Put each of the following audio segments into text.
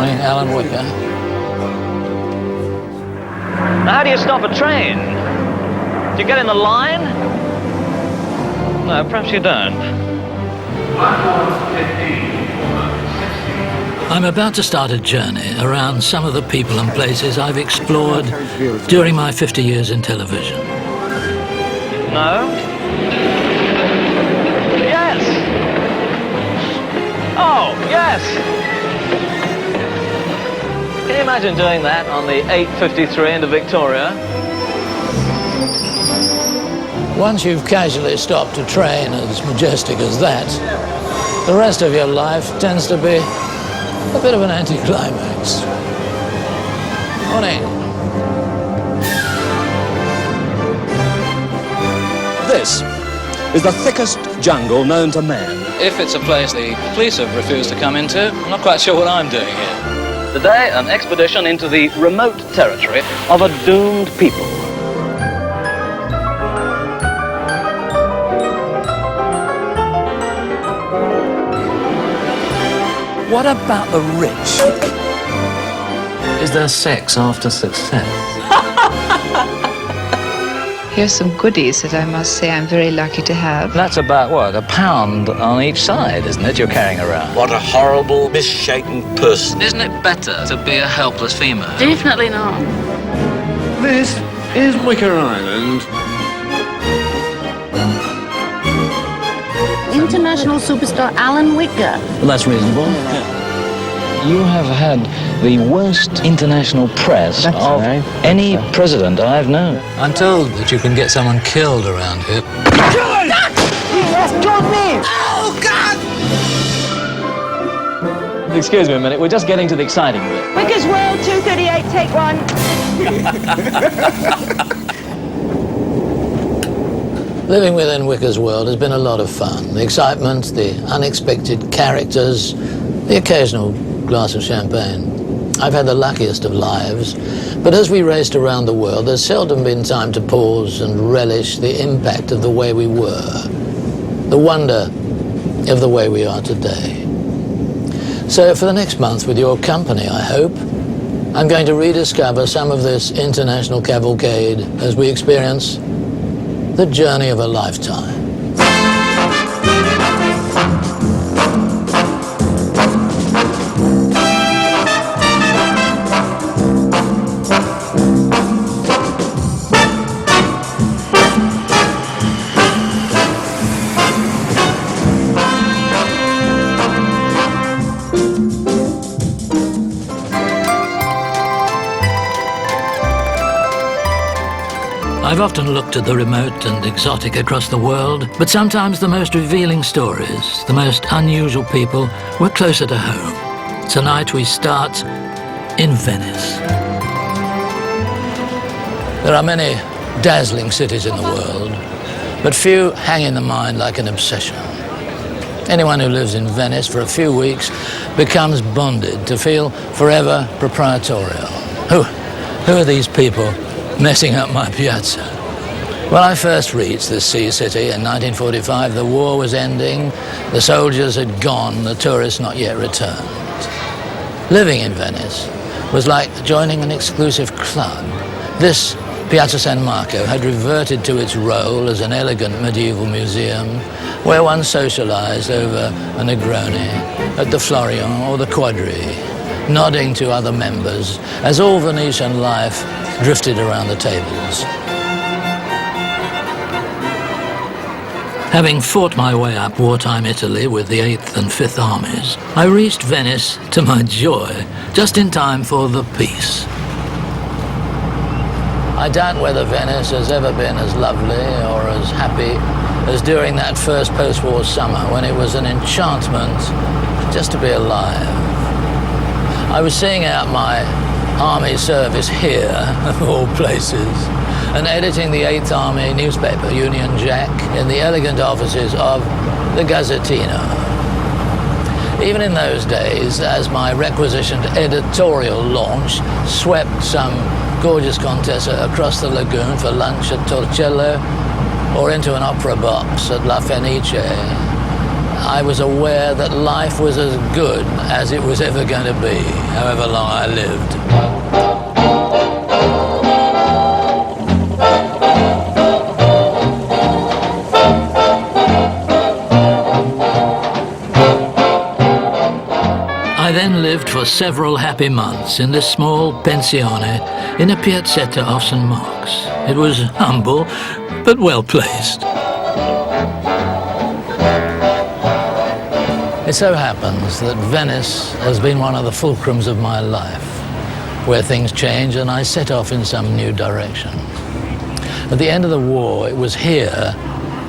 starring Alan Whicker. Now, how do you stop a train? Do you get in the line? No, perhaps you don't. I'm about to start a journey around some of the people and places I've explored during my 50 years in television. No? Yes! Oh, yes! Can you imagine doing that on the 8:53 into Victoria? Once you've casually stopped a train as majestic as that, the rest of your life tends to be a bit of an anticlimax. Morning. This is the thickest jungle known to man. If it's a place the police have refused to come into, I'm not quite sure what I'm doing here. Today, an expedition into the remote territory of a doomed people. What about the rich? Is there sex after success? Here's some goodies that I must say I'm very lucky to have. That's about, what, £1 on each side, isn't it, you're carrying around? What a horrible, misshapen person. Isn't it better to be a helpless female? Definitely not. This is Whicker Island. International superstar Alan Whicker. Well, that's reasonable. You have had the worst international press of any president I've known. I'm told that you can get someone killed around here. Excuse me a minute, we're just getting to the exciting bit. Whicker's World, 238, take one. Living within Whicker's world has been a lot of fun. The excitement, the unexpected characters, the occasional glass of champagne. I've had the luckiest of lives, but as we raced around the world, there's seldom been time to pause and relish the impact of the way we were, the wonder of the way we are today. So for the next month, with your company, I hope, I'm going to rediscover some of this international cavalcade as we experience the journey of a lifetime. I've often looked at the remote and exotic across the world, but sometimes the most revealing stories, the most unusual people, were closer to home. Tonight we start in Venice. There are many dazzling cities in the world, but few hang in the mind like an obsession. Anyone who lives in Venice for a few weeks becomes bonded to feel forever proprietorial. Who are these people messing up my piazza? When I first reached this sea city in 1945, the war was ending, the soldiers had gone, the tourists not yet returned. Living in Venice was like joining an exclusive club. This Piazza San Marco had reverted to its role as an elegant medieval museum where one socialized over a Negroni at the Florian or the Quadri, nodding to other members as all Venetian life drifted around the tables. Having fought my way up wartime Italy with the 8th and 5th Armies, I reached Venice, to my joy, just in time for the peace. I doubt whether Venice has ever been as lovely or as happy as during that first post-war summer when it was an enchantment just to be alive. I was seeing out my army service here, of all places, and editing the 8th Army newspaper, Union Jack, in the elegant offices of the Gazzettino. Even in those days, as my requisitioned editorial launch swept some gorgeous contessa across the lagoon for lunch at Torcello, or into an opera box at La Fenice, I was aware that life was as good as it was ever going to be, however long I lived. I then lived for several happy months in this small pensione in a piazzetta of St. Mark's. It was humble, but well placed. It so happens that Venice has been one of the fulcrums of my life, where things change and I set off in some new direction. At the end of the war, it was here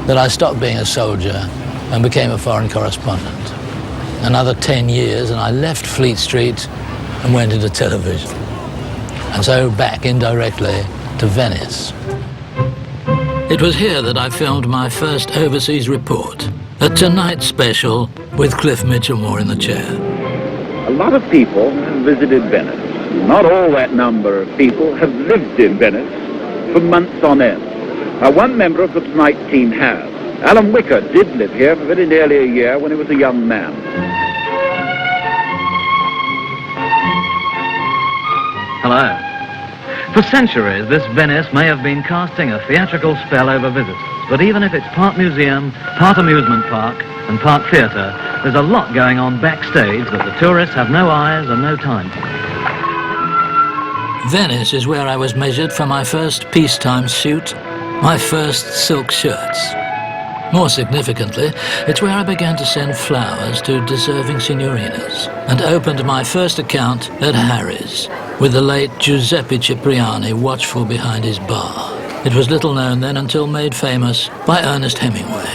that I stopped being a soldier and became a foreign correspondent. Another 10 years and I left Fleet Street and went into television. And so back indirectly to Venice. It was here that I filmed my first overseas report, a Tonight special with Cliff Mitchellmore in the chair. A lot of people have visited Venice. Not all that number of people have lived in Venice for months on end. One member of the Tonight team has. Alan Whicker did live here for very nearly a year when he was a young man. Hello. For centuries, this Venice may have been casting a theatrical spell over visitors. But even if it's part museum, part amusement park, and part theatre, there's a lot going on backstage that the tourists have no eyes and no time for. Venice is where I was measured for my first peacetime suit, my first silk shirts. More significantly, it's where I began to send flowers to deserving signorinas and opened my first account at Harry's, with the late Giuseppe Cipriani watchful behind his bar. It was little known then until made famous by Ernest Hemingway.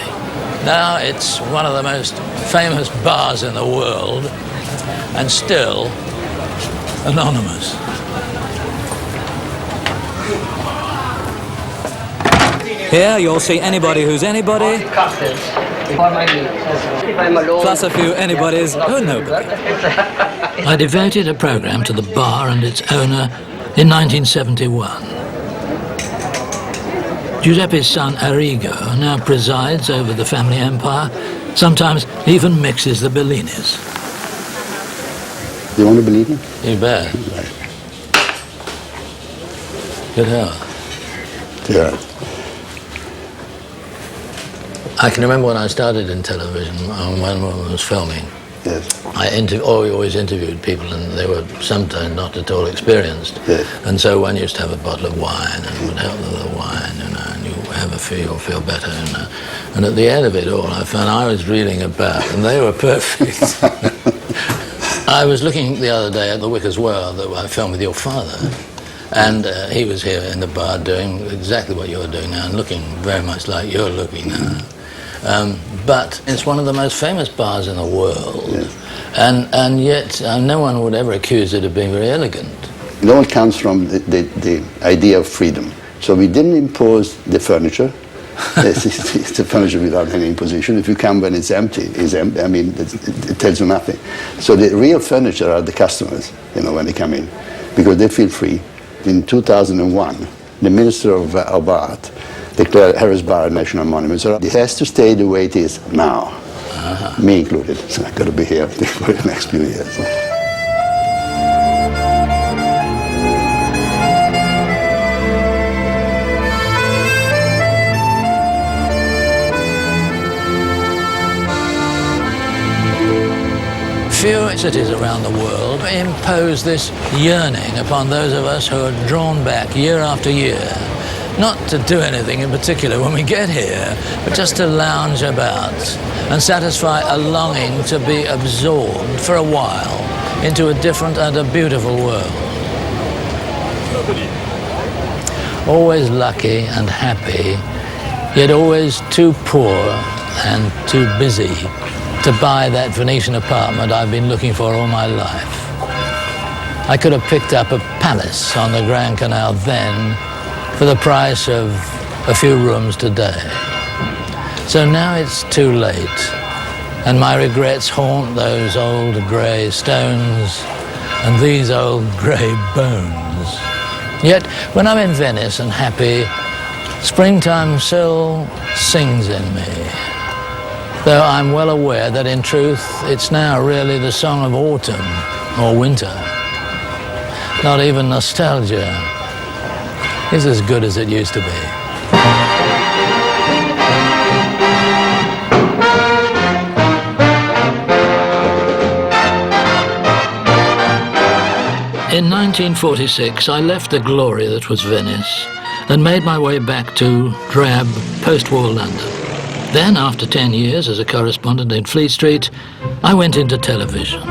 Now it's one of the most famous bars in the world, and still anonymous. Here you'll see anybody who's anybody, plus a few anybody's who nobody. I devoted a program to the bar and its owner in 1971. Giuseppe's son Arrigo now presides over the family empire, sometimes even mixes the Bellinis. You want to believe me? You bet. Right. Good hell. Yeah. I can remember when I started in television, when I was filming. Yes. I always interviewed people, and they were sometimes not at all experienced. Yes. And so one used to have a bottle of wine and would help them with the wine, you know, and you have a feel better, you know. And at the end of it all, I found I was reeling about, and they were perfect. I was looking the other day at the Wicker's World that I filmed with your father, and he was here in the bar doing exactly what you're doing now, and looking very much like you're looking now. But it's one of the most famous bars in the world, yes. and yet no one would ever accuse it of being very elegant. It all comes from the idea of freedom. So we didn't impose the furniture. It's the furniture without any imposition. If you come when it's empty, I mean, it tells you nothing. So the real furniture are the customers, you know, when they come in, because they feel free. In 2001, the Minister of Art declared Harry's Bar a national monument. So it has to stay the way it is now, me included. So I've got to be here for the next few years. Few cities around the world impose this yearning upon those of us who are drawn back year after year, not to do anything in particular when we get here, but just to lounge about and satisfy a longing to be absorbed for a while into a different and a beautiful world. Always lucky and happy, yet always too poor and too busy to buy that Venetian apartment I've been looking for all my life. I could have picked up a palace on the Grand Canal then for the price of a few rooms today. So now it's too late, and my regrets haunt those old grey stones and these old grey bones. Yet when I'm in Venice and happy, springtime still sings in me. Though I'm well aware that in truth it's now really the song of autumn or winter. Not even nostalgia is as good as it used to be. In 1946, I left the glory that was Venice and made my way back to drab post-war London. Then, after 10 years as a correspondent in Fleet Street, I went into television.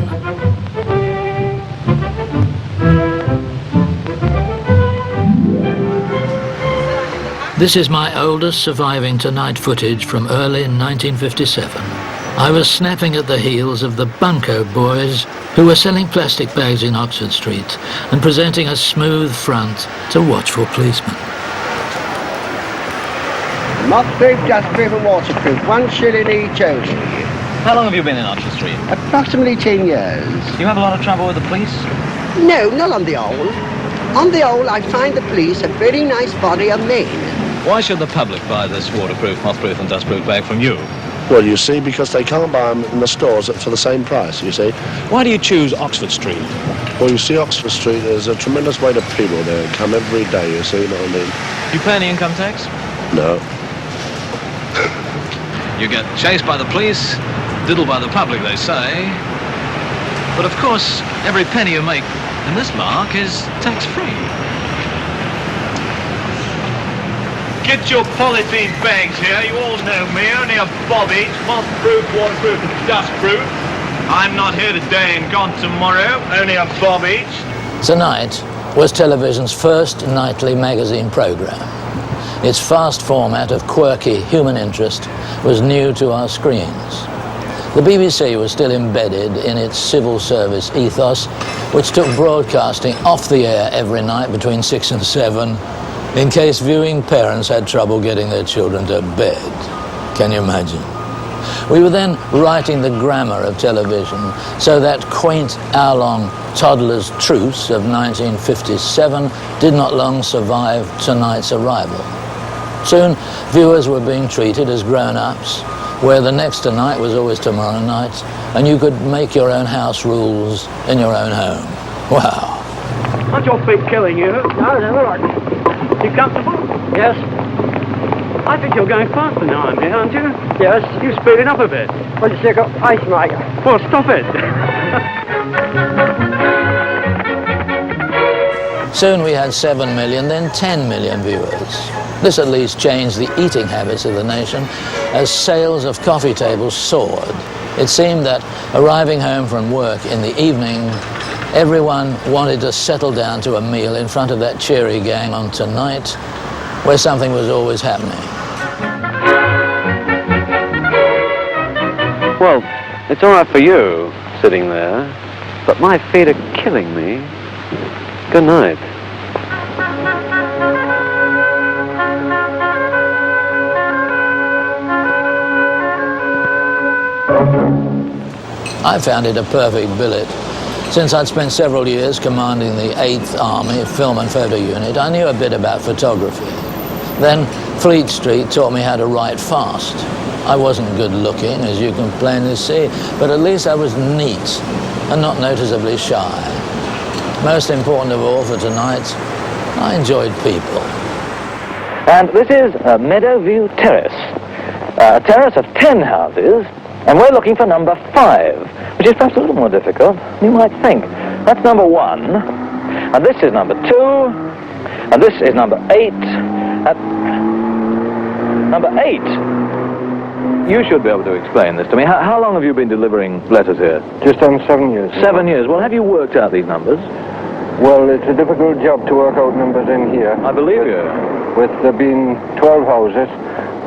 This is my oldest surviving Tonight footage from early 1957. I was snapping at the heels of the Bunko boys who were selling plastic bags in Oxford Street and presenting a smooth front to watchful policemen. Mothproof, dustproof and waterproof, 1 shilling each only. How long have you been in Oxford Street? Approximately 10 years. Do you have a lot of trouble with the police? No, not on the whole. On the whole, I find the police a very nice body of men. Why should the public buy this waterproof, mothproof and dustproof bag from you? Well, you see, because they can't buy them in the stores for the same price, you see. Why do you choose Oxford Street? Well, you see, Oxford Street, there's a tremendous weight of people there come every day, you see, you know what I mean? Do you pay any income tax? No. You get chased by the police, diddled by the public, they say. But of course, every penny you make in this mark is tax-free. Get your polythene bags here. You all know me. Only a bob each. Moth-proof, waterproof and dustproof. I'm not here today and gone tomorrow. Only a bob each. Tonight was television's first nightly magazine programme. Its fast format of quirky human interest was new to our screens. The BBC was still embedded in its civil service ethos, which took broadcasting off the air every night between 6 and 7, in case viewing parents had trouble getting their children to bed. Can you imagine? We were then writing the grammar of television, so that quaint hour-long toddler's truce of 1957 did not long survive tonight's arrival. Soon, viewers were being treated as grown-ups, where the next tonight was always tomorrow night, and you could make your own house rules in your own home. Wow. Aren't your feet killing you? No, they're all right. You comfortable? Yes. I think you're going faster now, aren't you? Yes. You're speeding up a bit. What do you think of pacemaker? Well, stop it. Soon we had 7 million, then 10 million viewers. This at least changed the eating habits of the nation as sales of coffee tables soared. It seemed that arriving home from work in the evening, everyone wanted to settle down to a meal in front of that cheery gang on Tonight, where something was always happening. Well, it's all right for you, sitting there, but my feet are killing me. Good night. I found it a perfect billet. Since I'd spent several years commanding the 8th Army Film and Photo Unit, I knew a bit about photography. Then Fleet Street taught me how to write fast. I wasn't good looking, as you can plainly see, but at least I was neat and not noticeably shy. Most important of all for tonight, I enjoyed people. And this is Meadowview Terrace, a terrace of 10 houses, and we're looking for number 5, which is perhaps a little more difficult than you might think. That's number 1, and this is number 2, and this is number 8. Number 8. You should be able to explain this to me. How long have you been delivering letters here? Just on 7 years. 7 years. Well, have you worked out these numbers? Well, it's a difficult job to work out numbers in here. I believe you. With there being 12 houses,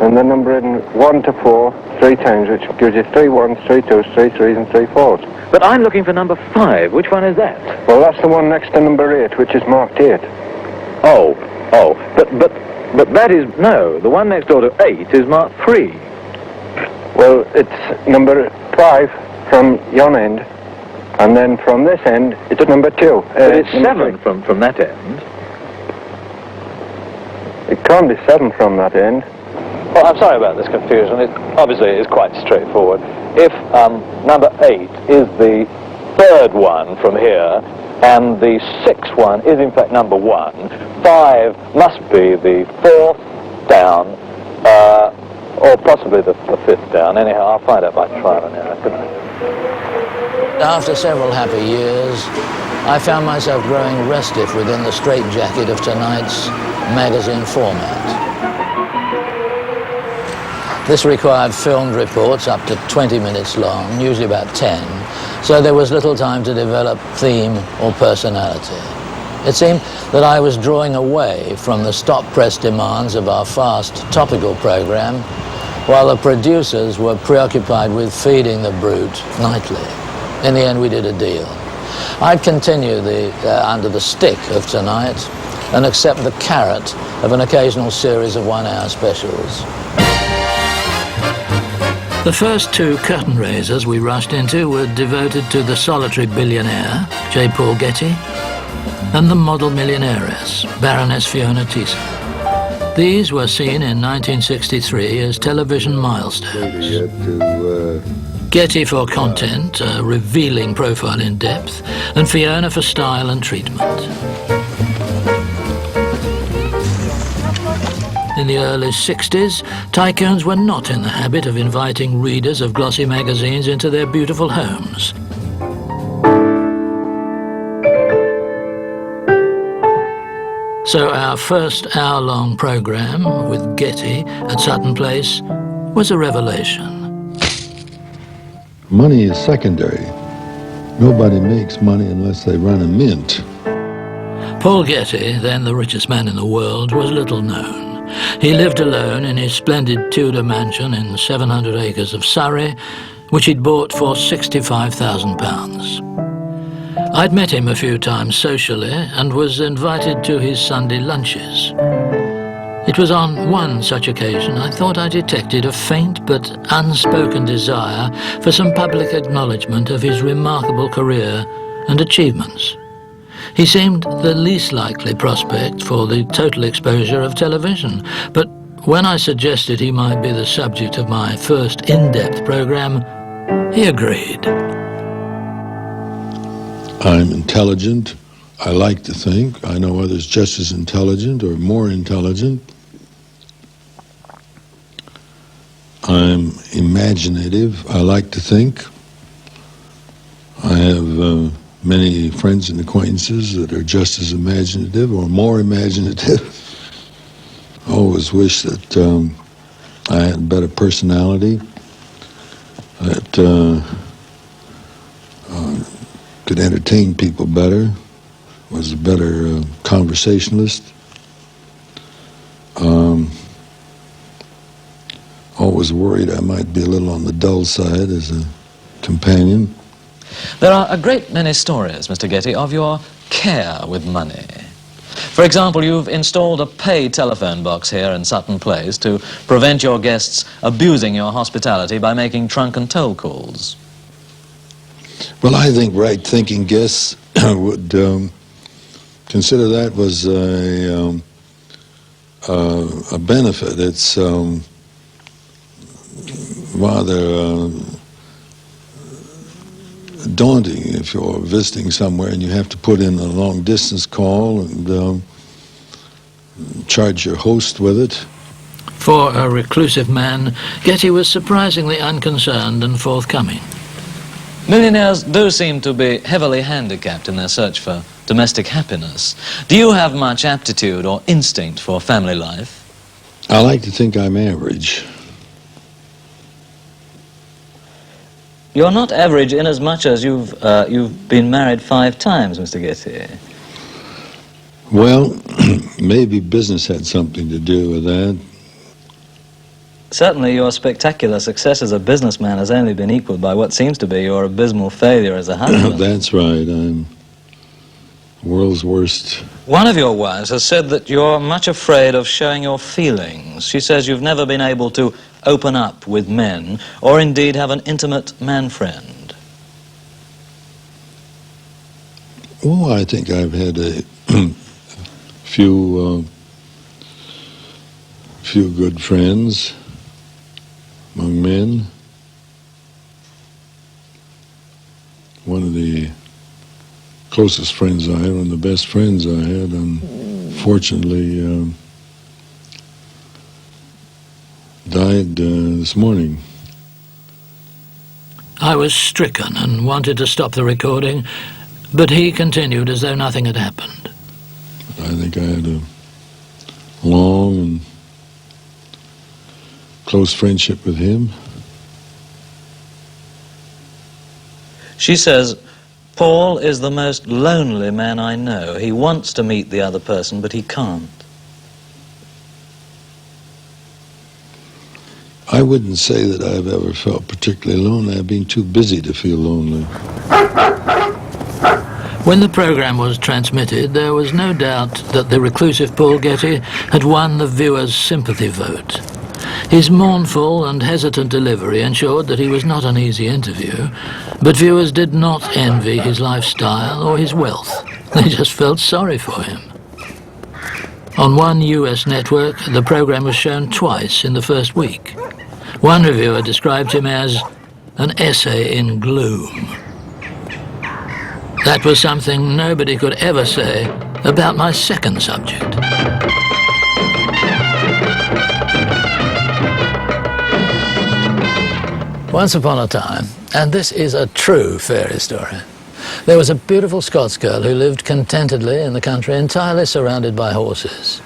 and the number in 1 to 4 3 times, which gives you 3 1s, 3 2s, 3 3s, and 3 4s. But I'm looking for number 5. Which one is that? Well, that's the one next to number 8, which is marked 8. Oh, but that is, no, the one next door to 8 is marked 3. Well, it's number 5 from yon end, and then from this end, it's number 2. But it's 7 from that end. It can't be 7 from that end. Well, I'm sorry about this confusion. It obviously is quite straightforward. If number 8 is the third one from here, and the 6th one is in fact number 1, 5 must be the 4th down, or possibly the 5th down. Anyhow, I'll find out by trial and error. Good night. After several happy years, I found myself growing restive within the straitjacket of tonight's magazine format. This required filmed reports up to 20 minutes long, usually about 10, so there was little time to develop theme or personality. It seemed that I was drawing away from the stop-press demands of our fast topical program, while the producers were preoccupied with feeding the brute nightly. In the end, we did a deal. I'd continue under the stick of tonight and accept the carrot of an occasional series of one-hour specials. The first 2 curtain raisers we rushed into were devoted to the solitary billionaire, J. Paul Getty, and the model millionairess, Baroness Fiona Teesson. These were seen in 1963 as television milestones. Getty for content, a revealing profile in depth, and Fiona for style and treatment. In the early 60s, tycoons were not in the habit of inviting readers of glossy magazines into their beautiful homes. So our first hour-long program with Getty at Sutton Place was a revelation. Money is secondary. Nobody makes money unless they run a mint. Paul Getty, then the richest man in the world, was little known. He lived alone in his splendid Tudor mansion in 700 acres of Surrey, which he'd bought for £65,000. I'd met him a few times socially and was invited to his Sunday lunches. It was on one such occasion I thought I detected a faint but unspoken desire for some public acknowledgement of his remarkable career and achievements. He seemed the least likely prospect for the total exposure of television, but when I suggested he might be the subject of my first in-depth program, he agreed. I'm intelligent. I like to think. I know others just as intelligent or more intelligent. I'm imaginative. I like to think. I have many friends and acquaintances that are just as imaginative or more imaginative. I always wish that I had a better personality, that could entertain people better, was a better conversationalist. Always worried I might be a little on the dull side as a companion. There are a great many stories, Mr. Getty, of your care with money. For example, you've installed a paid telephone box here in Sutton Place to prevent your guests abusing your hospitality by making trunk and toll calls. Well, I think right-thinking guests would consider that was a benefit. It's rather daunting if you're visiting somewhere and you have to put in a long-distance call and charge your host with it. For a reclusive man, Getty was surprisingly unconcerned and forthcoming. Millionaires do seem to be heavily handicapped in their search for domestic happiness. Do you have much aptitude or instinct for family life? I like to think I'm average. You're not average in as much as you've been married 5 times, Mr. Getty. Well, maybe business had something to do with that. Certainly your spectacular success as a businessman has only been equaled by what seems to be your abysmal failure as a husband. That's right. I'm the world's worst. One of your wives has said that you're much afraid of showing your feelings. She says you've never been able to open up with men, or indeed have an intimate man friend. Oh, I think I've had a few good friends. among men. One of the closest friends I had, one of the best friends I had, unfortunately died this morning. I was stricken and wanted to stop the recording, but he continued as though nothing had happened. I think I had a long and close friendship with him. She says, Paul is the most lonely man I know. He wants to meet the other person, but he can't. I wouldn't say that I've ever felt particularly lonely. I've been too busy to feel lonely. When the program was transmitted, there was no doubt that the reclusive Paul Getty had won the viewers' sympathy vote. His mournful and hesitant delivery ensured that he was not an easy interview, but viewers did not envy his lifestyle or his wealth. They just felt sorry for him. On one US network, the program was shown twice in the first week. One reviewer described him as an essay in gloom. That was something nobody could ever say about my second subject. Once upon a time, and this is a true fairy story, there was a beautiful Scots girl who lived contentedly in the country, entirely surrounded by horses.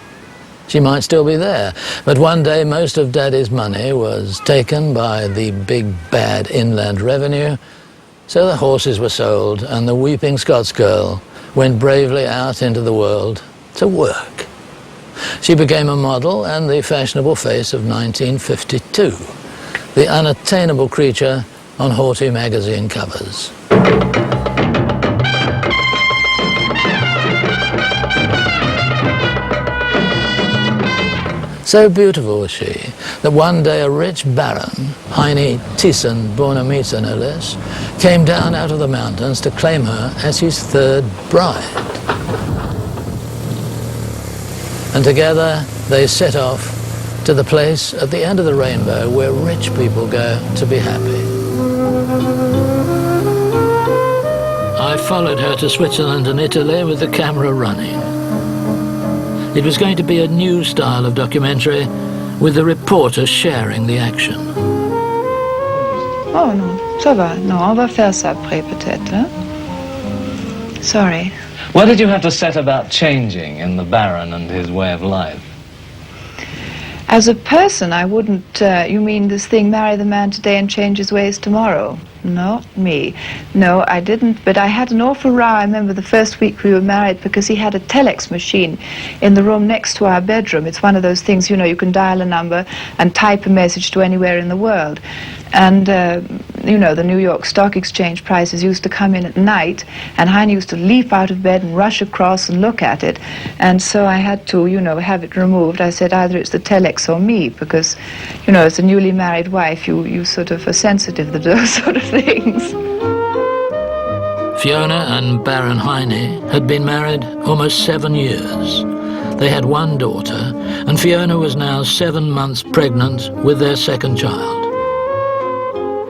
She might still be there, but one day most of Daddy's money was taken by the big bad inland revenue, so the horses were sold and the weeping Scots girl went bravely out into the world to work. She became a model and the fashionable face of 1952, the unattainable creature on haughty magazine covers. So beautiful was she that one day a rich baron, Heine Thyssen-Bornemisza no less, came down out of the mountains to claim her as his third bride. And together they set off to the place at the end of the rainbow where rich people go to be happy. I followed her to Switzerland and Italy with the camera running. It was going to be a new style of documentary with the reporter sharing the action. Oh, non, ça va. Non, on va faire ça après, peut-être. Hein? Sorry. What did you have to set about changing in the Baron and his way of life? As a person, I wouldn't, you mean this thing, marry the man today and change his ways tomorrow? Not me. No, I didn't, but I had an awful row, I remember the first week we were married, because he had a telex machine in the room next to our bedroom. It's one of those things, you know, you can dial a number and type a message to anywhere in the world. And, you know, the New York Stock Exchange prices used to come in at night, and Heine used to leap out of bed and rush across and look at it. And so I had to, you know, have it removed. I said either it's the telex or me, because, you know, as a newly married wife, you sort of are sensitive to those sort of things. Fiona and Baron Heine had been married almost 7 years. They had one daughter, and Fiona was now 7 months pregnant with their second child.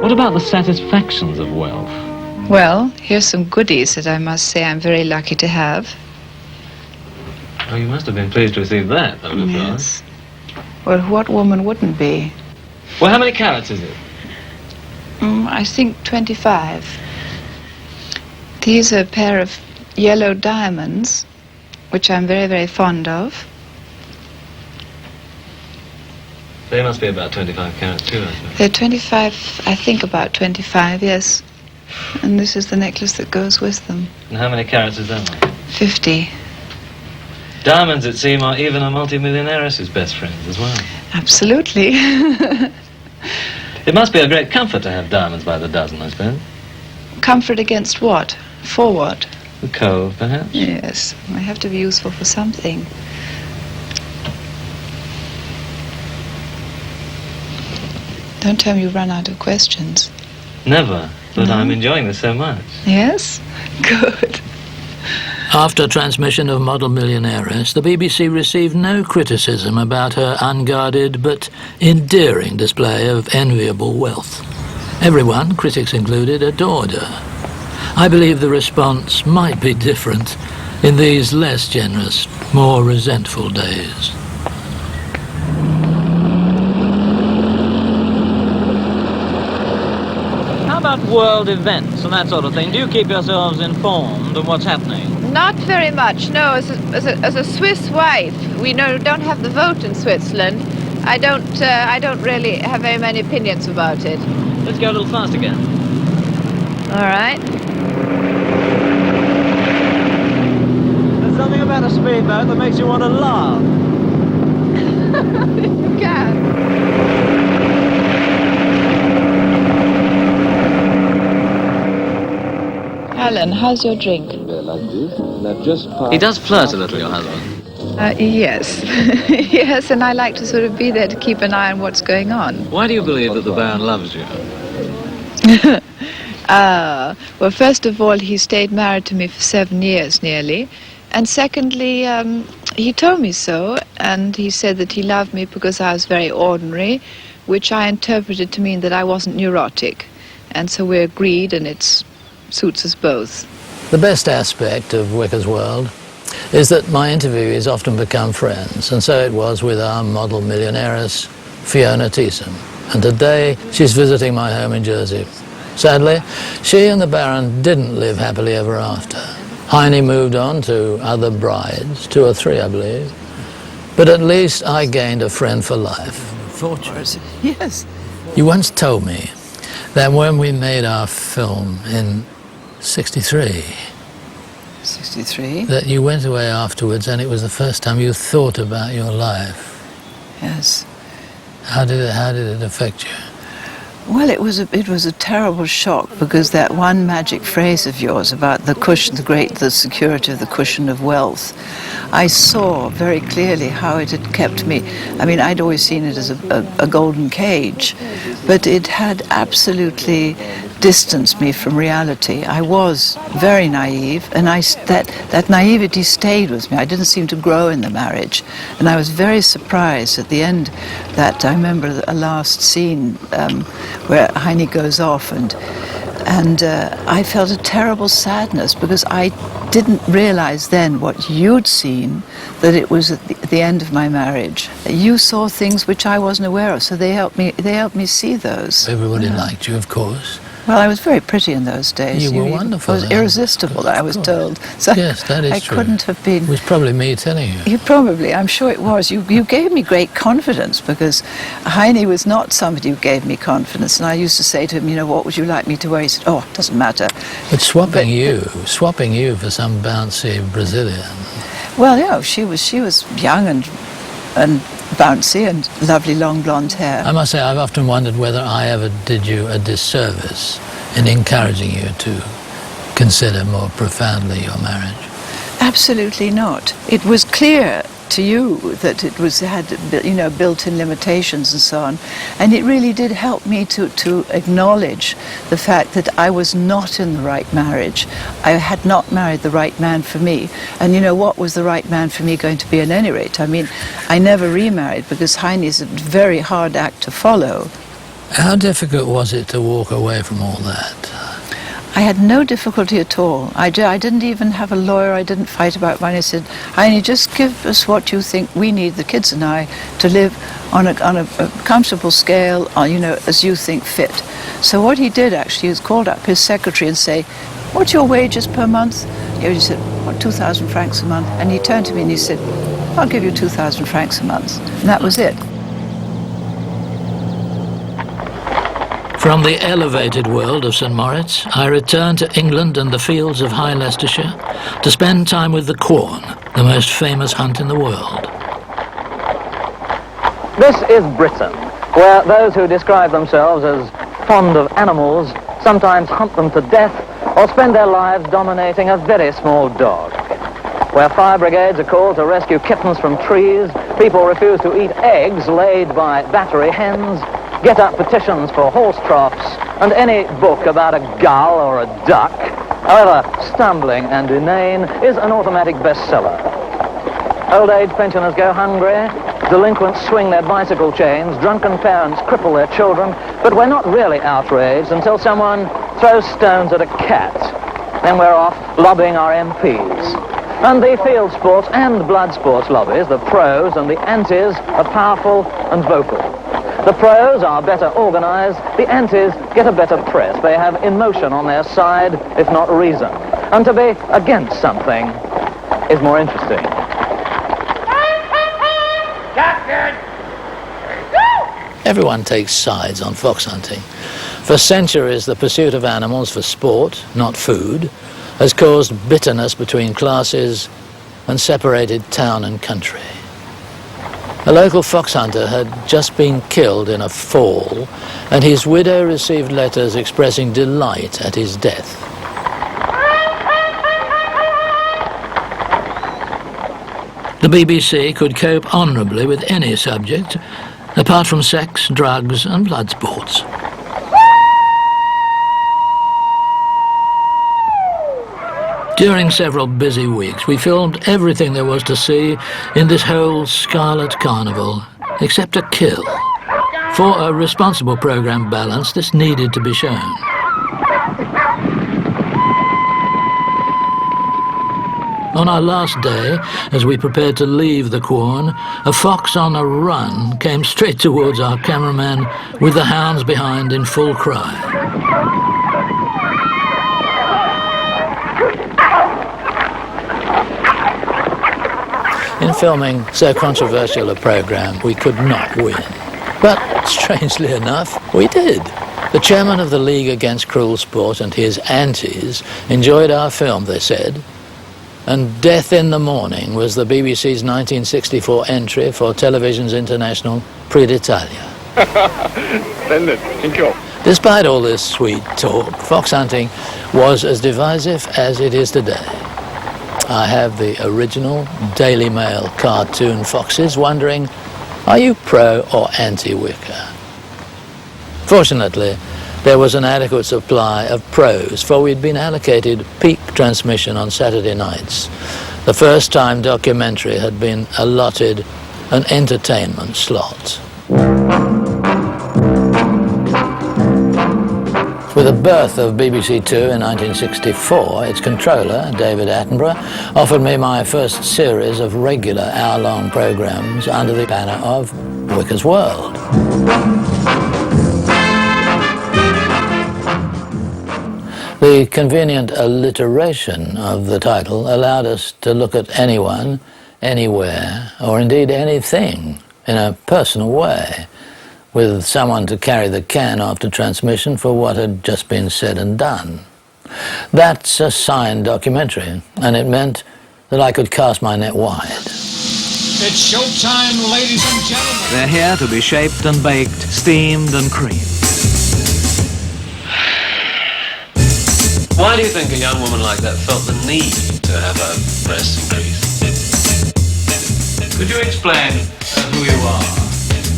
What about the satisfactions of wealth? Well, here's some goodies that I must say I'm very lucky to have. Oh, you must have been pleased to receive that, I would have thought. Yes. Well, what woman wouldn't be? Well, how many carats is it? I think 25. These are a pair of yellow diamonds, which I'm very, very fond of. They must be about 25 carats too, I suppose. They're 25, I think about 25, yes. And this is the necklace that goes with them. And how many carats is that one? 50. Diamonds, it seems, are even a multimillionaire's best friends as well. Absolutely. It must be a great comfort to have diamonds by the dozen, I suppose. Comfort against what? For what? The cold, perhaps? Yes, I have to be useful for something. Don't tell me you've run out of questions. Never, but No? I'm enjoying this so much. Yes? Good. After transmission of Model Millionaires, the BBC received no criticism about her unguarded but endearing display of enviable wealth. Everyone, critics included, adored her. I believe the response might be different in these less generous, more resentful days. How about world events and that sort of thing? Do you keep yourselves informed of what's happening? Not very much, no. As a Swiss wife, we don't have the vote in Switzerland. I don't really have very many opinions about it. Let's go a little fast again. All right. There's something about a speedboat that makes you want to laugh. You can. Alan, how's your drink? He does flirt a little, your husband. Yes. Yes, and I like to sort of be there to keep an eye on what's going on. Why do you believe that the Baron loves you? Well, first of all, he stayed married to me for 7 years nearly. And secondly, he told me so, and he said that he loved me because I was very ordinary, which I interpreted to mean that I wasn't neurotic. And so we agreed, and it suits us both. The best aspect of Whicker's world is that my interviewees often become friends, and so it was with our model millionaires, Fiona Teeson. And today, she's visiting my home in Jersey. Sadly, she and the Baron didn't live happily ever after. Heine moved on to other brides, 2 or 3, I believe. But at least I gained a friend for life. Fortune. Yes. You once told me that when we made our film in 63, 63? that you went away afterwards and it was the first time you thought about your life. Yes. How did it affect you? Well, it was a terrible shock, because that one magic phrase of yours about the cushion, the security of the cushion of wealth, I saw very clearly how it had kept me. I mean, I'd always seen it as a golden cage, but it had absolutely distanced me from reality. I was very naive, and that naivety stayed with me. I didn't seem to grow in the marriage, and I was very surprised at the end that I remember a last scene where Heine goes off, and I felt a terrible sadness, because I didn't realize then what you'd seen, that it was at the end of my marriage. You saw things which I wasn't aware of, so they helped me see those. Everybody liked you, of course. Well, I was very pretty in those days. You were wonderful. I was irresistible, I was told. So yes, that is true. I couldn't have been... It was probably me telling you. You probably, I'm sure it was. You gave me great confidence, because Heine was not somebody who gave me confidence. And I used to say to him, you know, what would you like me to wear? He said, oh, it doesn't matter. But swapping you for some bouncy Brazilian. Well, you know, she was young and bouncy and lovely long blonde hair. I must say, I've often wondered whether I ever did you a disservice in encouraging you to consider more profoundly your marriage. Absolutely not. It was clear to you that it had, you know, built-in limitations and so on, and it really did help me to acknowledge the fact that I was not in the right marriage. I had not married the right man for me, and you know, what was the right man for me going to be at any rate? I mean, I never remarried, because Heine is a very hard act to follow. How difficult was it to walk away from all that? I had no difficulty at all. I didn't even have a lawyer. I didn't fight about money. I said, Heine, just give us what you think we need, the kids and I, to live on a comfortable scale, you know, as you think fit. So what he did actually is called up his secretary and say, what's your wages per month? He said, what, 2,000 francs a month? And he turned to me and he said, I'll give you 2,000 francs a month. And that was it. From the elevated world of St. Moritz, I returned to England and the fields of High Leicestershire to spend time with the Quorn, the most famous hunt in the world. This is Britain, where those who describe themselves as fond of animals sometimes hunt them to death or spend their lives dominating a very small dog. Where fire brigades are called to rescue kittens from trees, people refuse to eat eggs laid by battery hens, get up petitions for horse troughs, and any book about a gull or a duck However, Stumbling and Inane is an automatic bestseller. Old age pensioners go hungry, delinquents swing their bicycle chains, drunken parents cripple their children, but we're not really outraged until someone throws stones at a cat. Then we're off lobbying our MPs. And the field sports and blood sports lobbies, the pros and the antis, are powerful and vocal. The pros are better organized, the antis get a better press. They have emotion on their side, if not reason. And to be against something is more interesting. Everyone takes sides on fox hunting. For centuries, the pursuit of animals for sport, not food, has caused bitterness between classes and separated town and country. A local fox hunter had just been killed in a fall, and his widow received letters expressing delight at his death. The BBC could cope honourably with any subject, apart from sex, drugs and blood sports. During several busy weeks, we filmed everything there was to see in this whole scarlet carnival, except a kill. For a responsible programme balance, this needed to be shown. On our last day, as we prepared to leave the Quorn, a fox on a run came straight towards our cameraman with the hounds behind in full cry. In filming so controversial a programme, we could not win. But, strangely enough, we did. The chairman of the League Against Cruel Sport and his antis enjoyed our film, they said. And Death in the Morning was the BBC's 1964 entry for Television's International Prix d'Italia. Splendid. Thank you. Despite all this sweet talk, fox hunting was as divisive as it is today. I have the original Daily Mail cartoon foxes wondering, are you pro or anti-Whicker? Fortunately, there was an adequate supply of pros, for we'd been allocated peak transmission on Saturday nights. The first-time documentary had been allotted an entertainment slot. With the birth of BBC Two in 1964, its controller, David Attenborough, offered me my first series of regular hour-long programmes under the banner of Whicker's World. The convenient alliteration of the title allowed us to look at anyone, anywhere, or indeed anything in a personal way, with someone to carry the can after transmission for what had just been said and done. That's a signed documentary, and it meant that I could cast my net wide. It's showtime, ladies and gentlemen. They're here to be shaped and baked, steamed and creamed. Why do you think a young woman like that felt the need to have her breasts increased? Could you explain who you are?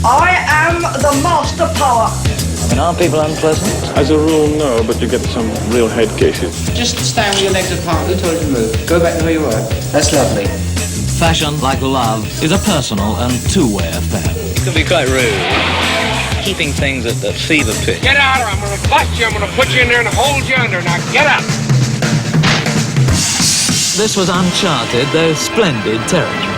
I am the master power. I mean, aren't people unpleasant? As a rule, no, but you get some real head cases. Just stand with your legs apart. Who told you to move? Go back to where you were. That's lovely. Fashion, like love, is a personal and two-way affair. It can be quite rude. Keeping things at fever pitch. Get out or I'm going to bust you. I'm going to put you in there and hold you under. Now get up. This was uncharted, though splendid territory.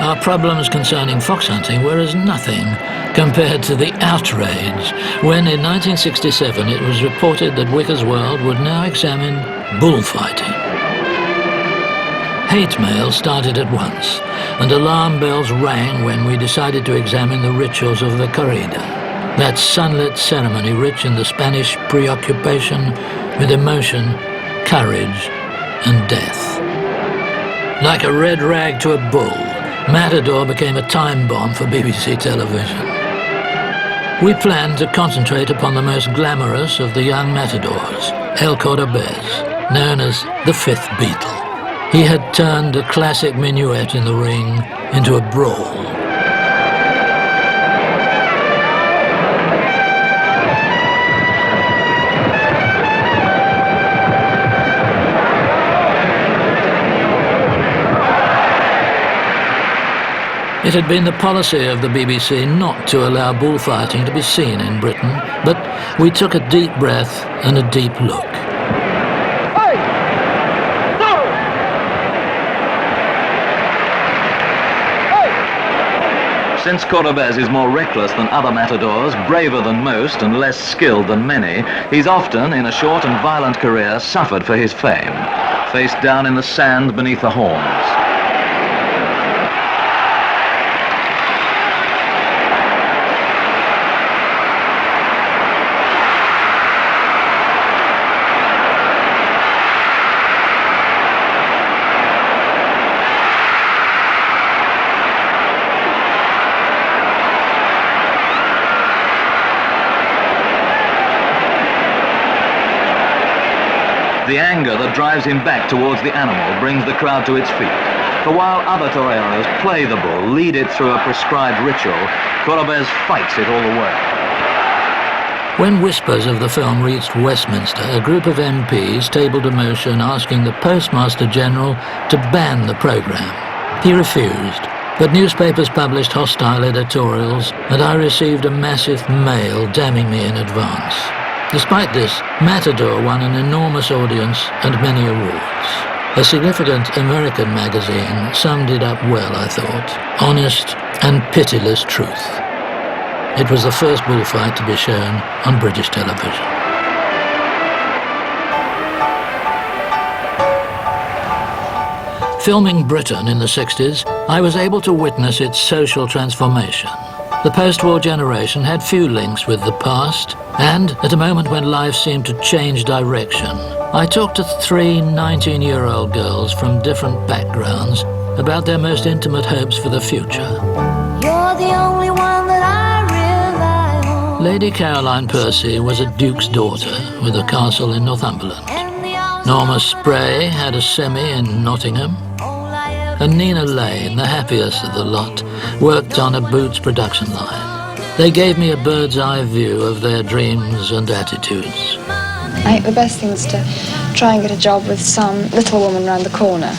Our problems concerning fox hunting were as nothing compared to the outrage when in 1967 it was reported that Whicker's World would now examine bullfighting. Hate mail started at once, and alarm bells rang when we decided to examine the rituals of the corrida, that sunlit ceremony rich in the Spanish preoccupation with emotion, courage, and death. Like a red rag to a bull, Matador became a time bomb for BBC television. We planned to concentrate upon the most glamorous of the young matadors, El Cordobés, known as the Fifth Beatle. He had turned a classic minuet in the ring into a brawl. It had been the policy of the BBC not to allow bullfighting to be seen in Britain, but we took a deep breath and a deep look. Since Cordobez is more reckless than other matadors, braver than most and less skilled than many, he's often, in a short and violent career, suffered for his fame, face down in the sand beneath the horns. The anger that drives him back towards the animal brings the crowd to its feet. For while other toreros play the bull, lead it through a prescribed ritual, Cordobez fights it all the way. When whispers of the film reached Westminster, a group of MPs tabled a motion asking the Postmaster General to ban the programme. He refused, but newspapers published hostile editorials, and I received a massive mail damning me in advance. Despite this, Matador won an enormous audience and many awards. A significant American magazine summed it up well, I thought. Honest and pitiless truth. It was the first bullfight to be shown on British television. Filming Britain in the 60s, I was able to witness its social transformation. The post-war generation had few links with the past, and at a moment when life seemed to change direction, I talked to 3 19-year-old girls from different backgrounds about their most intimate hopes for the future. You're the only one that I rely on. Lady Caroline Percy was a duke's daughter with a castle in Northumberland. Norma Spray had a semi in Nottingham. And Nina Lane, the happiest of the lot, worked on a Boots production line. They gave me a bird's eye view of their dreams and attitudes. I think the best thing is to try and get a job with some little woman round the corner.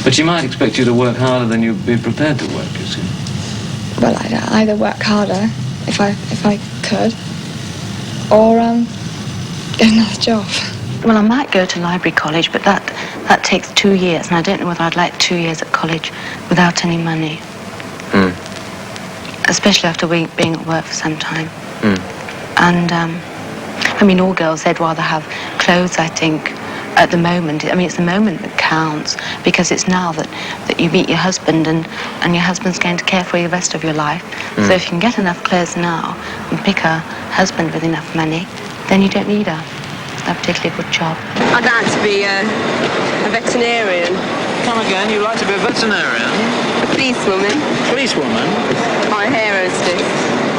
But she might expect you to work harder than you'd be prepared to work, you see. Well, I'd either work harder, if I could, or get another job. Well, I might go to library college, but that takes 2 years, and I don't know whether I'd like 2 years at college without any money. Especially after being at work for some time. And, I mean, all girls, they'd rather have clothes, I think, at the moment. I mean, it's the moment that counts, because it's now that you meet your husband, and your husband's going to care for you the rest of your life. So if you can get enough clothes now and pick a husband with enough money, then you don't need a particularly good job. I'd like to be a veterinarian. Come again, you'd like to be a veterinarian? A policewoman. Policewoman? Or a hair hostess.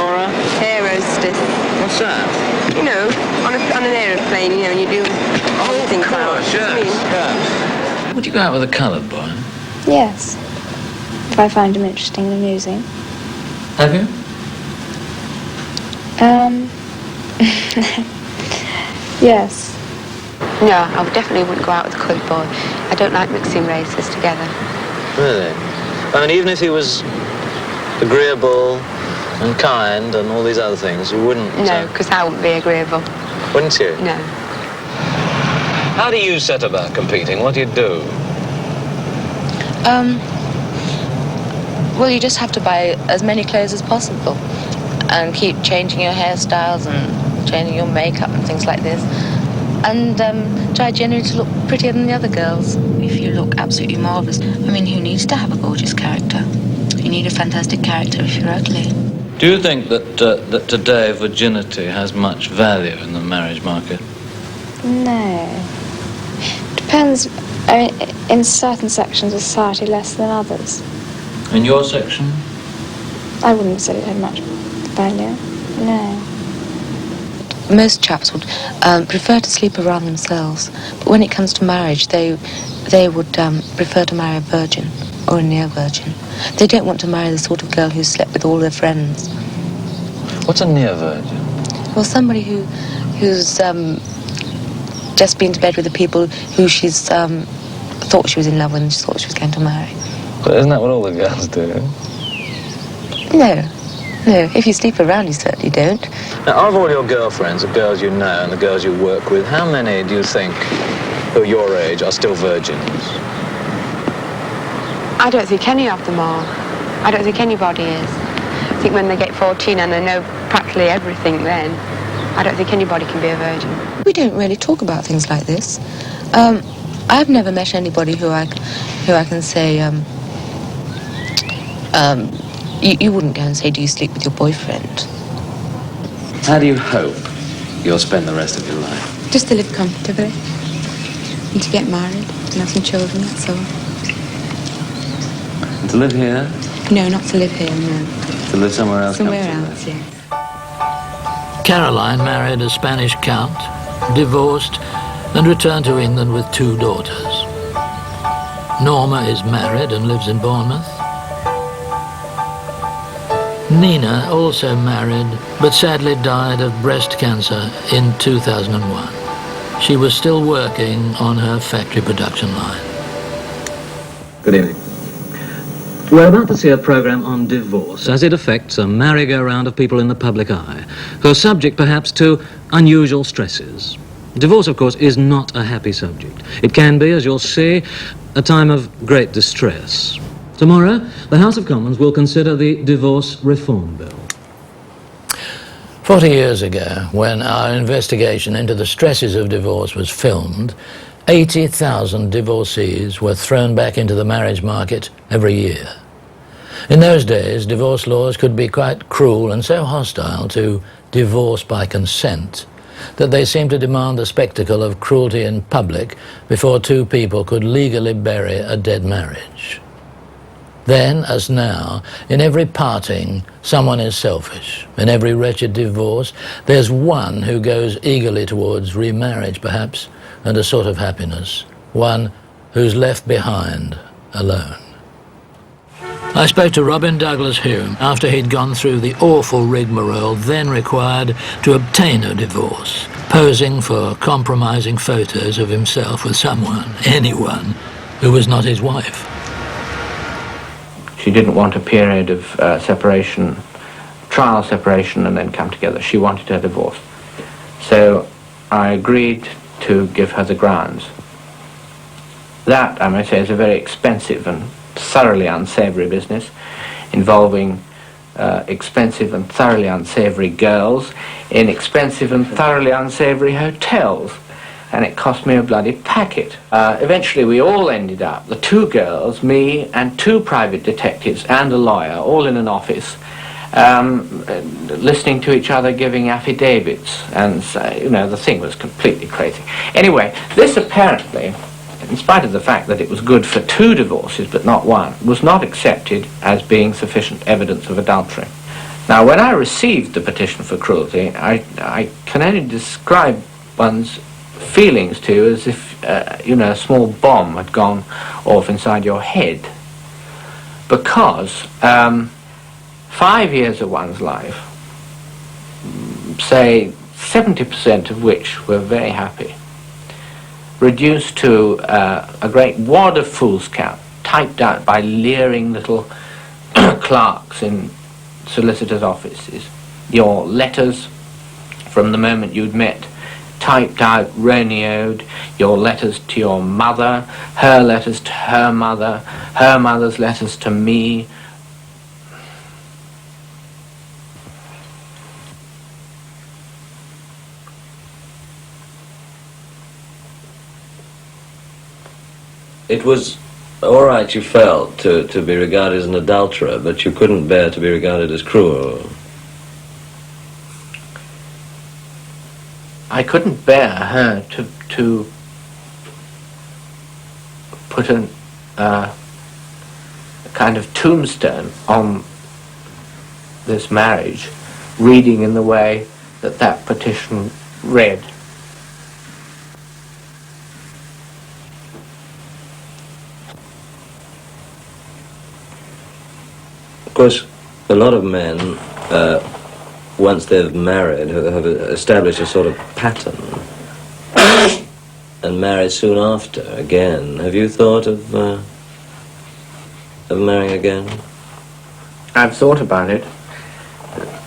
Or a? Hair hostess. What's that? You know, on an aeroplane, you know, and you do everything. Of course, yes. Would you go out with a coloured boy? Yes, if I find him interesting and amusing. Have you? Yes. No, I definitely wouldn't go out with a coloured boy. I don't like mixing races together. Really? I mean, even if he was agreeable and kind and all these other things, you wouldn't... No, because I wouldn't be agreeable. Wouldn't you? No. How do you set about competing? What do you do? Well, you just have to buy as many clothes as possible and keep changing your hairstyles and changing your makeup and things like this, and try generally to look prettier than the other girls. If you look absolutely marvellous, I mean, who needs to have a gorgeous character? You need a fantastic character if you're ugly. Do you think that today virginity has much value in the marriage market? No. Depends. I mean, in certain sections of society, less than others. In your section? I wouldn't say it had much value. No. Most chaps would prefer to sleep around themselves, but when it comes to marriage, they would prefer to marry a virgin or a near virgin. They don't want to marry the sort of girl who's slept with all their friends. What's a near virgin? Well, somebody who's just been to bed with the people who she's thought she was in love with and she thought she was going to marry. But isn't that what all the girls do? No. No, if you sleep around, you certainly don't. Now, of all your girlfriends, the girls you know and the girls you work with, how many do you think, who are your age, are still virgins? I don't think any of them are. I don't think anybody is. I think when they get 14 and they know practically everything then, I don't think anybody can be a virgin. We don't really talk about things like this. I've never met anybody who I can say, you wouldn't go and say, do you sleep with your boyfriend? How do you hope you'll spend the rest of your life? Just to live comfortably. And to get married and have some children, that's all. And to live here? No, not to live here, no. To live somewhere else? Somewhere else, yes. Caroline married a Spanish count, divorced, and returned to England with 2 daughters. Norma is married and lives in Bournemouth. Nina also married, but sadly died of breast cancer in 2001. She was still working on her factory production line. Good evening. We're about to see a program on divorce as it affects a merry-go-round of people in the public eye, who are subject perhaps to unusual stresses. Divorce, of course, is not a happy subject. It can be, as you'll see, a time of great distress. Tomorrow, the House of Commons will consider the Divorce Reform Bill. 40 years ago, when our investigation into the stresses of divorce was filmed, 80,000 divorcees were thrown back into the marriage market every year. In those days, divorce laws could be quite cruel and so hostile to divorce by consent that they seemed to demand the spectacle of cruelty in public before 2 people could legally bury a dead marriage. Then, as now, in every parting, someone is selfish. In every wretched divorce, there's one who goes eagerly towards remarriage, perhaps, and a sort of happiness. One who's left behind alone. I spoke to Robin Douglas Hume after he'd gone through the awful rigmarole then required to obtain a divorce, posing for compromising photos of himself with someone, anyone, who was not his wife. She didn't want a period of separation, trial separation, and then come together. She wanted her divorce. So I agreed to give her the grounds. That, I may say, is a very expensive and thoroughly unsavoury business, involving expensive and thoroughly unsavoury girls in expensive and thoroughly unsavoury hotels. And it cost me a bloody packet. Eventually we all ended up, the 2 girls, me and 2 private detectives and a lawyer, all in an office, listening to each other giving affidavits, and you know, the thing was completely crazy. Anyway, this apparently, in spite of the fact that it was good for 2 divorces but not 1, was not accepted as being sufficient evidence of adultery. Now, when I received the petition for cruelty, I can only describe one's feelings to you as if, you know, a small bomb had gone off inside your head. Because 5 years of one's life, say 70% of which were very happy, reduced to a great wad of foolscap typed out by leering little clerks in solicitors' offices. Your letters from the moment you'd met, typed out, Roneo'd, your letters to your mother, her letters to her mother's letters to me. It was all right, you felt, to be regarded as an adulterer, but you couldn't bear to be regarded as cruel. I couldn't bear her to put a kind of tombstone on this marriage, reading in the way that that petition read. Of course, a lot of men, once they've married, have established a sort of pattern and marry soon after again. Have you thought of of marrying again? I've thought about it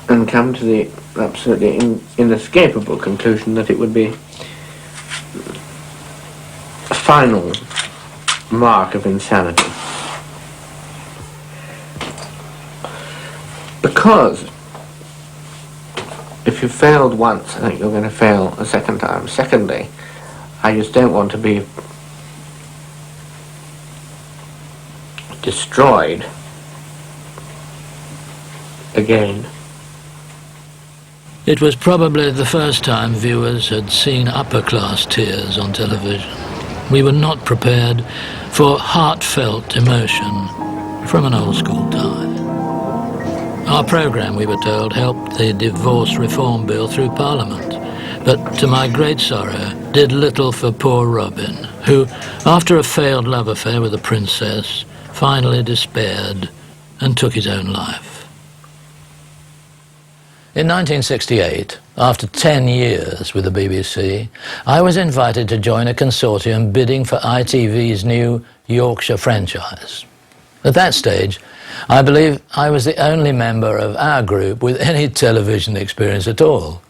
and come to the absolutely inescapable conclusion that it would be a final mark of insanity. Because if you failed once, I think you're going to fail a second time. Secondly, I just don't want to be destroyed again. It was probably the first time viewers had seen upper-class tears on television. We were not prepared for heartfelt emotion from an old-school tie. Our programme, we were told, helped the divorce reform bill through Parliament, but to my great sorrow, did little for poor Robin, who, after a failed love affair with a princess, finally despaired and took his own life. In 1968, after 10 years with the BBC, I was invited to join a consortium bidding for ITV's new Yorkshire franchise. At that stage, I believe I was the only member of our group with any television experience at all.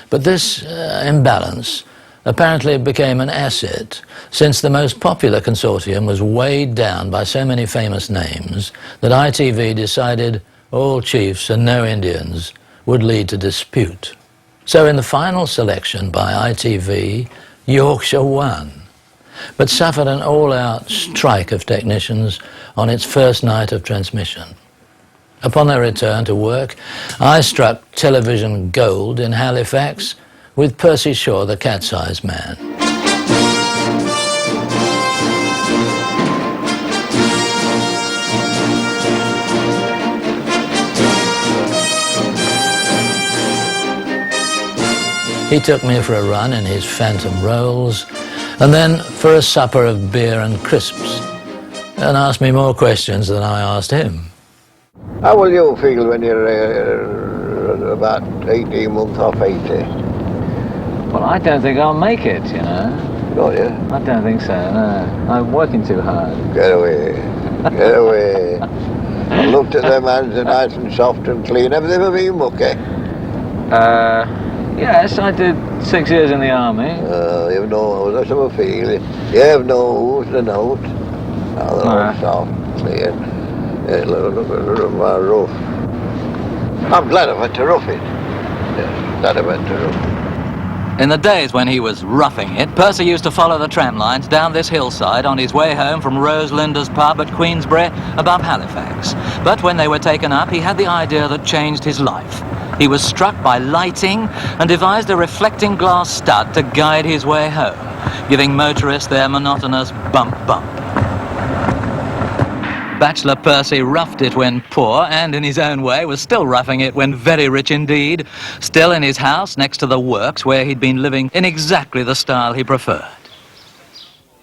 But this imbalance apparently became an asset, since the most popular consortium was weighed down by so many famous names that ITV decided all chiefs and no Indians would lead to dispute. So in the final selection by ITV, Yorkshire won, but suffered an all-out strike of technicians on its first night of transmission. Upon their return to work, I struck television gold in Halifax with Percy Shaw, the Cat's-Eyes Man. He took me for a run in his Phantom Rolls, and then for a supper of beer and crisps, and asked me more questions than I asked him. How will you feel when you're about 18 months off 80? Well, I don't think I'll make it, you know. Don't you? I don't think so, no. I'm working too hard. Get away. Get away. I looked at them hands, they're nice and soft and clean. Have they ever been mucky? Yes, I did 6 years in the army. You have no, that's how I feel. You have no the note. Now they're all soft, clean. Yeah, look at my roof. I'm glad I've had to rough it. Yes, glad I've had to rough it. In the days when he was roughing it, Percy used to follow the tram lines down this hillside on his way home from Rose Linda's pub at Queensbury above Halifax. But when they were taken up, he had the idea that changed his life. He was struck by lighting and devised a reflecting glass stud to guide his way home, giving motorists their monotonous bump-bump. Bachelor Percy roughed it when poor, and in his own way was still roughing it when very rich indeed, still in his house next to the works where he'd been living in exactly the style he preferred.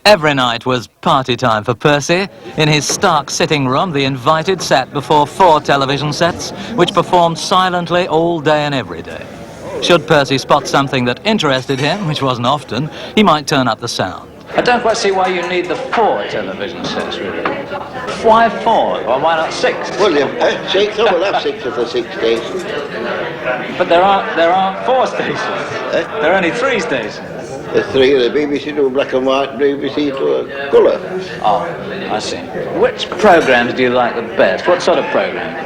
Every night was party time for Percy. In his stark sitting room, the invited sat before 4 television sets, which performed silently all day and every day. Should Percy spot something that interested him, which wasn't often, he might turn up the sound. I don't quite see why you need the 4 television sets, really. Why 4? Or why not 6? Well, 6, we'll have 6 of the 6 stations. But there aren't 4 stations. There are only 3 stations. There's 3 of the BBC to black and white, BBC to colour. Oh, I see. Which programmes do you like the best? What sort of programme?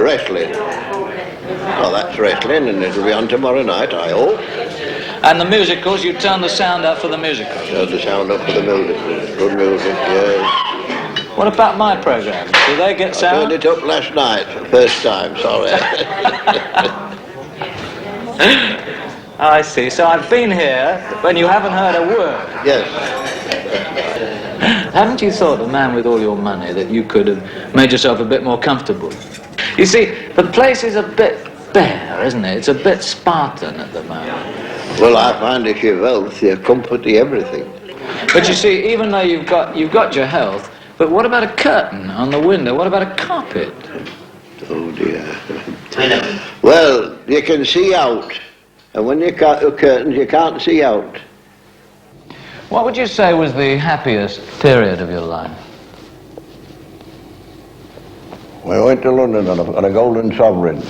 Wrestling. Oh, that's wrestling, and it'll be on tomorrow night, I hope. And the musicals, you turn the sound up for the musicals? Turn the sound up for the musicals. Good music, yes. What about my programme? Do they get sound? I turned it up last night, first time, sorry. I see. So I've been here when you haven't heard a word. Yes. Haven't you thought, a man with all your money, that you could have made yourself a bit more comfortable? You see, the place is a bit bare, isn't it? It's a bit Spartan at the moment. Well, I find if you've health, you're comfort to everything. But you see, even though you've got your health, but what about a curtain on the window? What about a carpet? Oh dear. Well, you can see out. And when you cut the curtains, you can't see out. What would you say was the happiest period of your life? We went to London on a golden sovereign.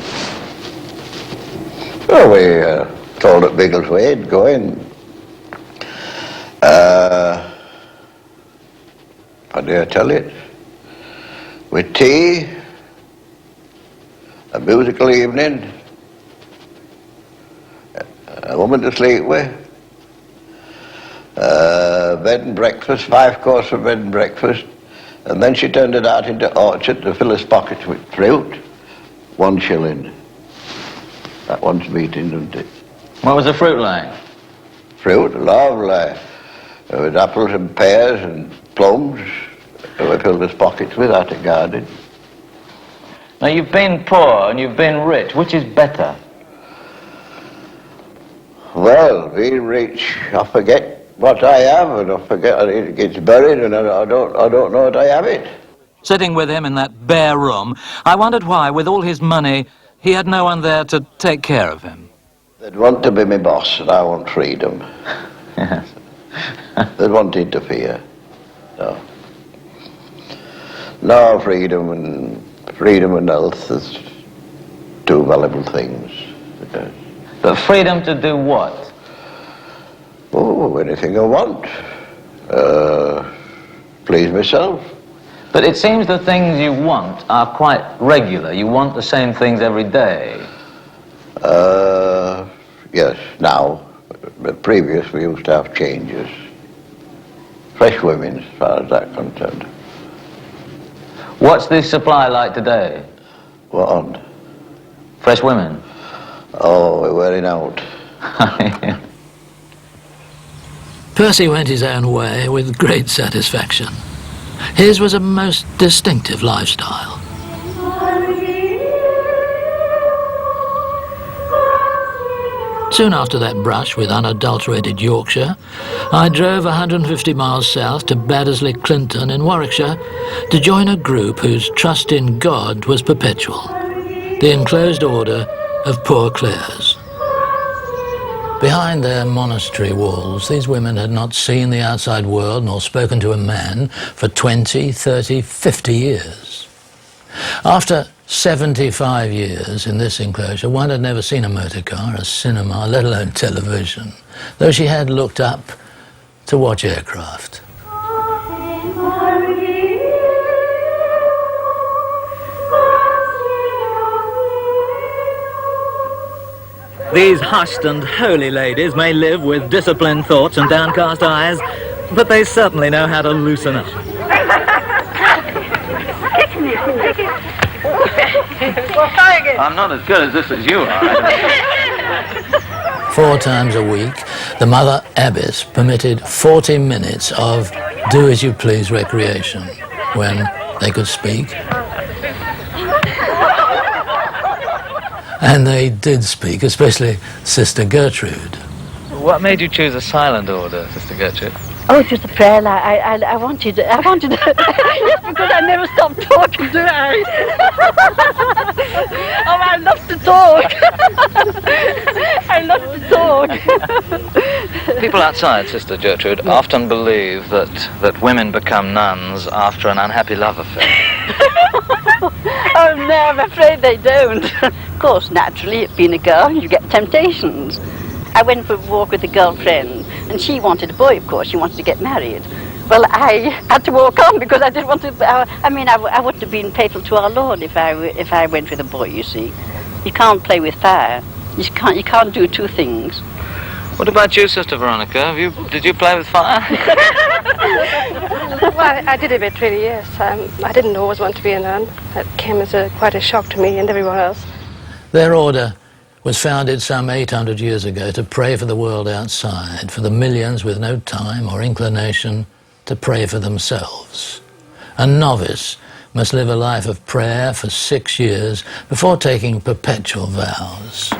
So we told at Biggleswade, go in. How dare I tell it? With tea, a musical evening, a woman to sleep with, bed and breakfast, 5-course of bed and breakfast, and then she turned it out into orchard to fill his pockets with fruit, 1 shilling. That one's meeting, doesn't it? What was the fruit like? Fruit, lovely. There was apples and pears and plums. We filled his pockets with at a garden. Now, you've been poor and you've been rich. Which is better? Well, being rich, I forget what I have, and I forget it gets buried, and I don't know that I have it. Sitting with him in that bare room, I wondered why, with all his money, he had no one there to take care of him. They'd want to be my boss, and I want freedom. Yes. They'd want to interfere. No, freedom and health is 2 valuable things. But freedom to do what? Oh, anything I want. Please myself. But it seems the things you want are quite regular. You want the same things every day. Yes, now. But previous we used to have changes. Fresh women, as far as that's concerned. What's the supply like today? What on? Fresh women? Oh, we're wearing out. Percy went his own way with great satisfaction. His was a most distinctive lifestyle. Soon after that brush with unadulterated Yorkshire, I drove 150 miles south to Baddesley Clinton in Warwickshire to join a group whose trust in God was perpetual, the Enclosed Order of Poor Clares. Behind their monastery walls, these women had not seen the outside world nor spoken to a man for 20, 30, 50 years. After 75 years in this enclosure, one had never seen a motor car, a cinema, let alone television, though she had looked up to watch aircraft. These hushed and holy ladies may live with disciplined thoughts and downcast eyes, but they certainly know how to loosen up. I'm not as good as this as you are. 4 times a week, the Mother Abbess permitted 40 minutes of do-as-you-please recreation when they could speak. And they did speak, especially Sister Gertrude. What made you choose a silent order, Sister Gertrude? Oh, it was a prayer. I wanted yes, because I never stopped talking, do I? Oh, I love to talk. I love to talk. People outside, Sister Gertrude, often believe that women become nuns after an unhappy love affair. Oh, no, I'm afraid they don't. Of course, naturally, being a girl, you get temptations. I went for a walk with a girlfriend, and she wanted a boy, of course. She wanted to get married. Well, I had to walk on because I didn't want to... I wouldn't have been faithful to our Lord if I went with a boy, you see. You can't play with fire. You can't do 2 things. What about you, Sister Veronica? Did you play with fire? Well, I did a bit, really, yes. I didn't always want to be a nun. That came as quite a shock to me and everyone else. Their order was founded some 800 years ago to pray for the world outside, for the millions with no time or inclination to pray for themselves. A novice must live a life of prayer for 6 years before taking perpetual vows.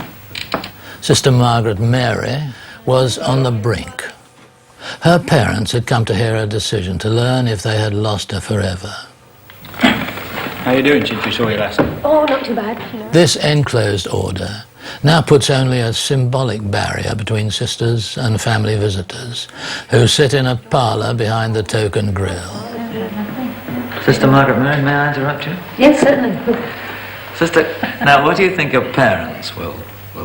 Sister Margaret Mary was on the brink. Her parents had come to hear her decision to learn if they had lost her forever. How you doing since we saw you last? Oh, not too bad. No. This enclosed order now puts only a symbolic barrier between sisters and family visitors who sit in a parlour behind the token grill. Sister Margaret Mary, may I interrupt you? Yes, certainly. Sister, now what do you think your parents will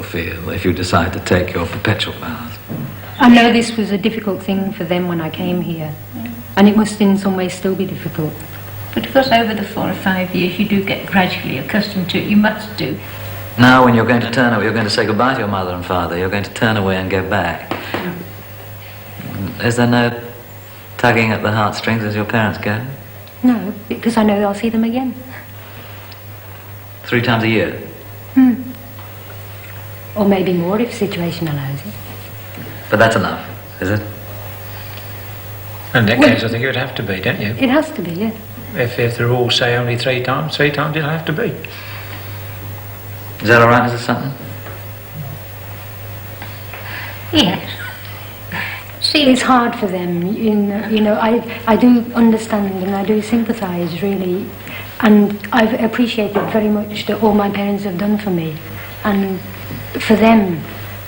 feel if you decide to take your perpetual vows? I know this was a difficult thing for them when I came here, and it must in some ways still be difficult. But of course over the 4 or 5 years you do get gradually accustomed to it, you must do. Now when you're going to you're going to say goodbye to your mother and father, you're going to turn away and go back. Is there no tugging at the heartstrings as your parents go? No, because I know I'll see them again. 3 times a year? Or maybe more if the situation allows it. But that's enough, is it? In that case, I think it would have to be, don't you? It has to be, yeah. If they're all, say, only 3 times it'll have to be. Is that all right, Mrs. Sutton? Yes. See, it's hard for them. You know, I do understand and I do sympathise, really. And I've appreciated very much that all my parents have done for me. And for them,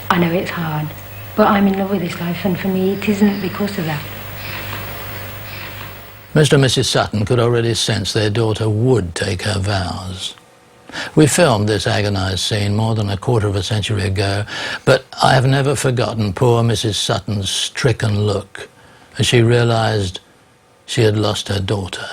I know it's hard. But I'm in love with this life, and for me, it isn't because of that. Mr. and Mrs. Sutton could already sense their daughter would take her vows. We filmed this agonised scene more than a quarter of a century ago, but I have never forgotten poor Mrs. Sutton's stricken look as she realised she had lost her daughter.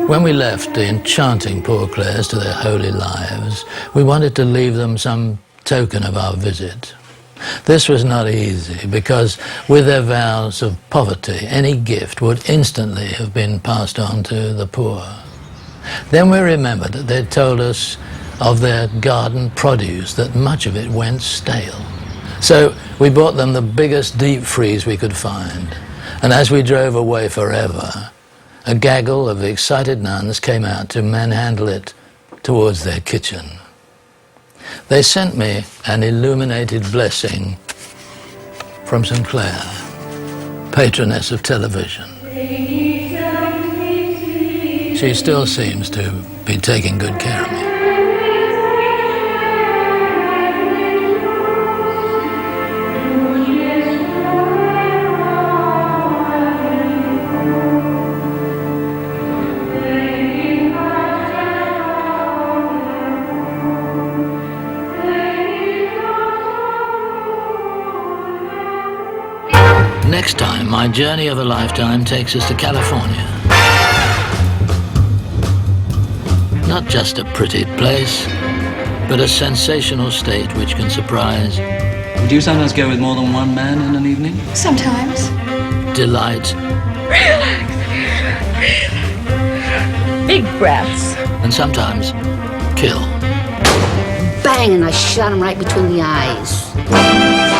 When we left the enchanting Poor Clares to their holy lives, we wanted to leave them some token of our visit. This was not easy because with their vows of poverty, any gift would instantly have been passed on to the poor. Then we remembered that they'd told us of their garden produce, that much of it went stale. So we bought them the biggest deep freeze we could find, and as we drove away forever, a gaggle of excited nuns came out to manhandle it towards their kitchen. They sent me an illuminated blessing from St. Clair, patroness of television. She still seems to be taking good care of me. Next time, my journey of a lifetime takes us to California. Not just a pretty place, but a sensational state which can surprise. Would you sometimes go with more than one man in an evening? Sometimes. Delight. Relax. Big breaths. And sometimes kill. Bang, and I shot him right between the eyes.